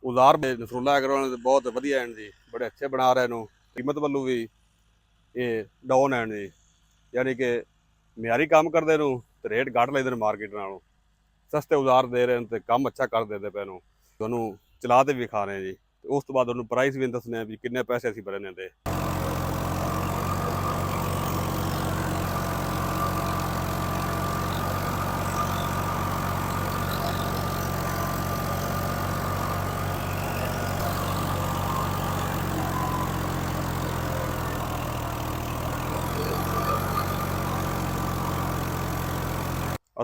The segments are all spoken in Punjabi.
ਉਜ਼ਾਰ ਨਸਰੁੱਲਾ ਐਗਰੋ ਵਾਲੇ ਬਹੁਤ ਵਧੀਆ ਹਨ ਜੀ, ਬੜੇ ਅੱਛੇ ਬਣਾ ਰਹੇ ਨੂੰ। ਕੀਮਤ ਵੱਲੋਂ ਵੀ ਇਹ ਡਾਊਨ ਹਨ ਜੀ, ਯਾਨੀ ਕਿ ਮਿਆਰੀ ਕੰਮ ਕਰਦੇ ਨੂੰ ਤੇ ਰੇਟ ਘੱਟ ਲੈਂਦੇ ਨੇ ਮਾਰਕੀਟ ਨਾਲੋਂ। ਸਸਤੇ ਉਜ਼ਾਰ ਦੇ ਰਹੇ ਨੇ ਤੇ ਕੰਮ ਅੱਛਾ ਕਰ ਦਿੰਦੇ ਪਏ ਨੂੰ। ਤੁਹਾਨੂੰ ਚਲਾ ਤੇ ਵੀ ਖਾ ਰਹੇ ਜੀ, ਤੇ ਉਸ ਤੋਂ ਬਾਅਦ ਤੁਹਾਨੂੰ ਪ੍ਰਾਈਸ ਵੀ ਦੱਸਣੇ ਆ ਵੀ ਕਿੰਨੇ ਪੈਸੇ ਅਸੀਂ ਭਰਨੇ ਦੇ।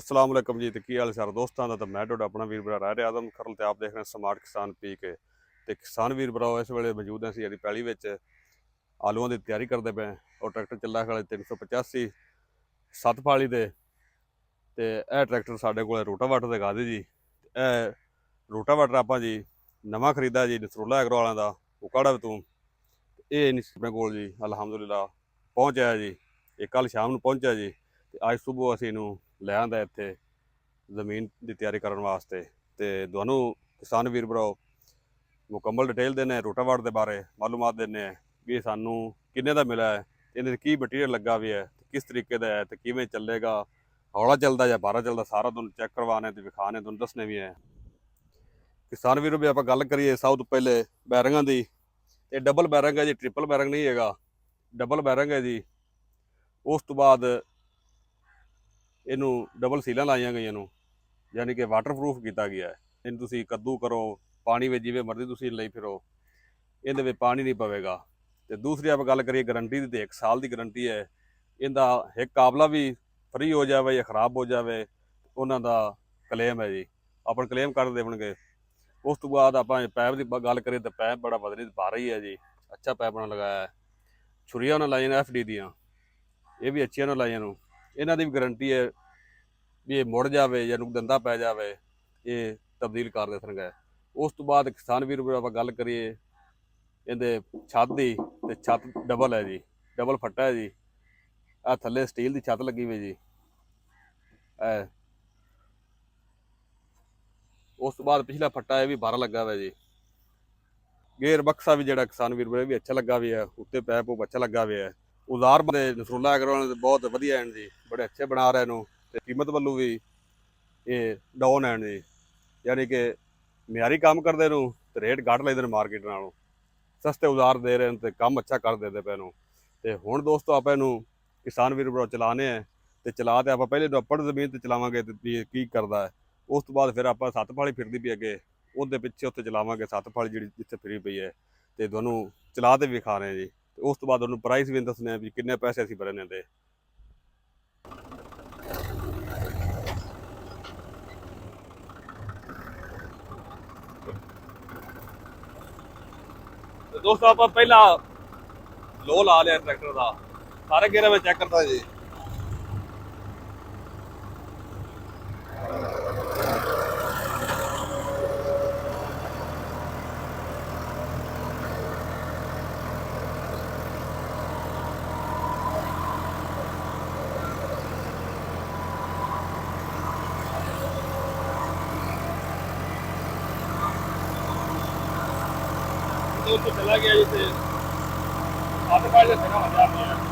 अस्सलाम वालेकुम जी, तो की हाल सारे दोस्तों का। तो मैं तो अपना वीर भरा राय आदम खरल, तो आप देख रहे हैं स्मार्ट किसान पी के। तो किसान वीर भरा इस वे मौजूद हैं अभी पैली में आलूओं की तैयारी करते पे और ट्रैक्टर चला खड़े 385 7 फाली दे। तो यह ट्रैक्टर साढ़े को रोटावाटर दिखा दी जी। यह रोटावाटर आप जी नवा खरीदा जी नसरुल्ला एग्रो वालों का उकाड़ा तू। ये अपने को जी अलहमदुलिल्लाह पहुँचाया जी, ये कल शाम को पहुँचा जी। तो अज सुबह असी इनू ਲੈ ਆਂਦਾ ਇੱਥੇ ਜ਼ਮੀਨ ਦੀ ਤਿਆਰੀ ਕਰਨ ਵਾਸਤੇ। ਤੇ ਤੁਹਾਨੂੰ ਕਿਸਾਨ ਵੀਰ ਭਰਾਓ ਮੁਕੰਮਲ ਡਿਟੇਲ ਦੇਣੇ ਰੋਟਾਵਾਟ ਦੇ ਬਾਰੇ ਮਾਲੂਮਾਤ ਦੇਣੇ ਆ ਵੀ ਇਹ ਸਾਨੂੰ ਕਿੰਨੇ ਦਾ ਮਿਲਿਆ ਹੈ, ਇਹਦੇ ਕੀ ਮਟੀਰੀਅਲ ਲੱਗਾ ਵੀ ਹੈ, ਕਿਸ ਤਰੀਕੇ ਦਾ ਹੈ, ਤੇ ਕਿਵੇਂ ਚੱਲੇਗਾ, ਹੌਲਾ ਚੱਲਦਾ ਜਾਂ ਭਾਰਾ ਚੱਲਦਾ, ਸਾਰਾ ਤੁਹਾਨੂੰ ਚੈੱਕ ਕਰਵਾਉਣੇ ਤੇ ਵਿਖਾਣੇ ਤੁਹਾਨੂੰ ਦੱਸਣੇ ਵੀ ਹੈ। ਕਿਸਾਨ ਵੀਰੋ ਵੀ ਆਪਾਂ ਗੱਲ ਕਰੀਏ ਸਭ ਤੋਂ ਪਹਿਲੇ ਬੈਰਿੰਗਾਂ ਦੀ। ਇਹ ਡਬਲ ਬੈਰਿੰਗ ਹੈ ਜੀ, ਟ੍ਰਿਪਲ ਬੈਰਿੰਗ ਨਹੀਂ ਹੈਗਾ, ਡਬਲ ਬੈਰਿੰਗ ਹੈ ਜੀ। ਉਸ ਤੋਂ ਬਾਅਦ ਇਹਨੂੰ ਡਬਲ ਸੀਲਾਂ ਲਾਈਆਂ ਗਈਆਂ ਨੂੰ, ਯਾਨੀ ਕਿ ਵਾਟਰਪ੍ਰੂਫ ਕੀਤਾ ਗਿਆ ਹੈ। ਇਹਨੂੰ ਤੁਸੀਂ ਕੱਦੂ ਕਰੋ, ਪਾਣੀ ਵਿੱਚ ਜਿਵੇਂ ਮਰਜ਼ੀ ਤੁਸੀਂ ਲਈ ਫਿਰੋ, ਇਹਦੇ ਵਿੱਚ ਪਾਣੀ ਨਹੀਂ ਪਵੇਗਾ। ਤੇ ਦੂਸਰੀ ਆਪਾਂ ਗੱਲ ਕਰੀਏ ਗਰੰਟੀ ਦੀ, ਤੇ 1 ਸਾਲ ਦੀ ਗਰੰਟੀ ਹੈ। ਇਹਦਾ ਇੱਕ ਕਾਬਲਾ ਵੀ ਫਰੀ ਹੋ ਜਾਵੇ ਜਾਂ ਖਰਾਬ ਹੋ ਜਾਵੇ ਉਹਨਾਂ ਦਾ ਕਲੇਮ ਹੈ ਜੀ, ਆਪਾਂ ਕਲੇਮ ਕਰ ਦੇਵਣਗੇ। ਉਸ ਤੋਂ ਬਾਅਦ ਆਪਾਂ ਪੈਪ ਦੀ ਗੱਲ ਕਰੀਏ ਤਾਂ ਪੈਪ ਬੜਾ ਬਦਲੀ ਭਾਰੀ ਹੈ ਜੀ, ਅੱਛਾ ਪੈਪ ਨਾਲ ਲਗਾਇਆ ਹੈ। ਛੁਰੀਆਂ ਉਹਨਾਂ ਲਾਈਆਂ ਨੇ FD ਦੀਆਂ, ਇਹ ਵੀ ਅੱਛੀਆਂ ਨਾਲ ਲਾਈਆਂ ਨੂੰ। ਇਹਨਾਂ ਦੀ ਵੀ ਗਰੰਟੀ ਹੈ ਵੀ ਇਹ ਮੁੜ ਜਾਵੇ ਜਾਂ ਨੂੰ ਦੰਦਾ ਪੈ ਜਾਵੇ ਇਹ ਤਬਦੀਲ ਕਰ ਦੇਣਗੇ। ਉਸ ਤੋਂ ਬਾਅਦ ਕਿਸਾਨ ਵੀਰ ਆਪਾਂ ਗੱਲ ਕਰੀਏ ਇਹਦੇ ਛੱਤ ਦੀ, ਤੇ ਛੱਤ ਡਬਲ ਹੈ ਜੀ, ਡਬਲ ਫੱਟਾ ਹੈ ਜੀ। ਆਹ ਥੱਲੇ ਸਟੀਲ ਦੀ ਛੱਤ ਲੱਗੀ ਹੋਈ ਜੀ। ਉਸ ਤੋਂ ਬਾਅਦ ਪਿਛਲਾ ਫੱਟਾ ਇਹ ਵੀ 12 ਲੱਗਾ ਹੋਇਆ ਜੀ। ਗੇਅਰ ਬਕਸਾ ਵੀ ਜਿਹੜਾ ਕਿਸਾਨ ਵੀਰ ਵੀ ਅੱਛਾ ਲੱਗਾ ਵੀ ਹੈ, ਉੱਤੇ ਪੈਪ ਅੱਛਾ ਲੱਗਾ ਹੋਇਆ ਹੈ। ਉਜ਼ਾਰ ਬੰਦੇ ਨਸਰੁੱਲਾ ਐਗਰੋ ਵਾਲੇ ਬਹੁਤ ਵਧੀਆ ਹਨ ਜੀ, ਬੜੇ ਅੱਛੇ ਬਣਾ ਰਹੇ ਨੂੰ। ਤੇ ਕੀਮਤ ਵੱਲੋਂ ਵੀ ਇਹ ਡਾਊਨ ਹਨ ਜੀ, ਯਾਨੀ ਕਿ ਮਿਆਰੀ ਕੰਮ ਕਰਦੇ ਨੂੰ ਤੇ ਰੇਟ ਘੱਟ ਲੈਂਦੇ ਨੇ ਮਾਰਕੀਟ ਨਾਲੋਂ। ਸਸਤੇ ਉਜ਼ਾਰ ਦੇ ਰਹੇ ਨੇ ਤੇ ਕੰਮ ਅੱਛਾ ਕਰ ਦਿੰਦੇ ਪਏ ਨੂੰ। ਤੇ ਹੁਣ ਦੋਸਤੋ ਆਪਾਂ ਇਹਨੂੰ ਕਿਸਾਨ ਵੀਰ ਭਰਾ ਚਲਾਣੇ ਹੈ, ਤੇ ਚਲਾ ਤੇ ਆਪਾਂ ਪਹਿਲੇ ਆਪਣੀ ਜ਼ਮੀਨ ਤੇ ਚਲਾਵਾਂਗੇ ਤੇ ਵੀ ਕੀ ਕਰਦਾ ਹੈ। ਉਸ ਤੋਂ ਬਾਅਦ ਫਿਰ ਆਪਾਂ 7 ਫਾਲੀ ਫਿਰਦੀ ਪਈ ਅੱਗੇ, ਉਹਦੇ ਪਿੱਛੇ ਉੱਥੇ ਚਲਾਵਾਂਗੇ 7 ਫਾਲੀ ਜਿਹੜੀ ਜਿੱਥੇ ਫਿਰੀ ਪਈ ਹੈ, ਤੇ ਤੁਹਾਨੂੰ ਚਲਾ ਤੇ ਵਿਖਾ ਰਹੇ ਜੀ। ਤੇ ਉਸ ਤੋਂ ਬਾਅਦ ਉਹਨੂੰ ਪ੍ਰਾਈਸ ਵੀ ਦੱਸਣੇ ਵੀ ਕਿੰਨੇ ਪੈਸੇ ਅਸੀਂ ਭਰਨੇ ਦੇ। ਦੋਸਤੋ ਆਪਾਂ ਪਹਿਲਾਂ ਲੋ ਲਾ ਲਿਆ ਟਰੈਕਟਰ ਦਾ, ਸਾਰੇ ਗੇਅਰ ਵਿੱਚ ਚੈੱਕ ਕਰਦਾ ਜੀ। तो चला गया जैसे 7 बजे से ना 1000 में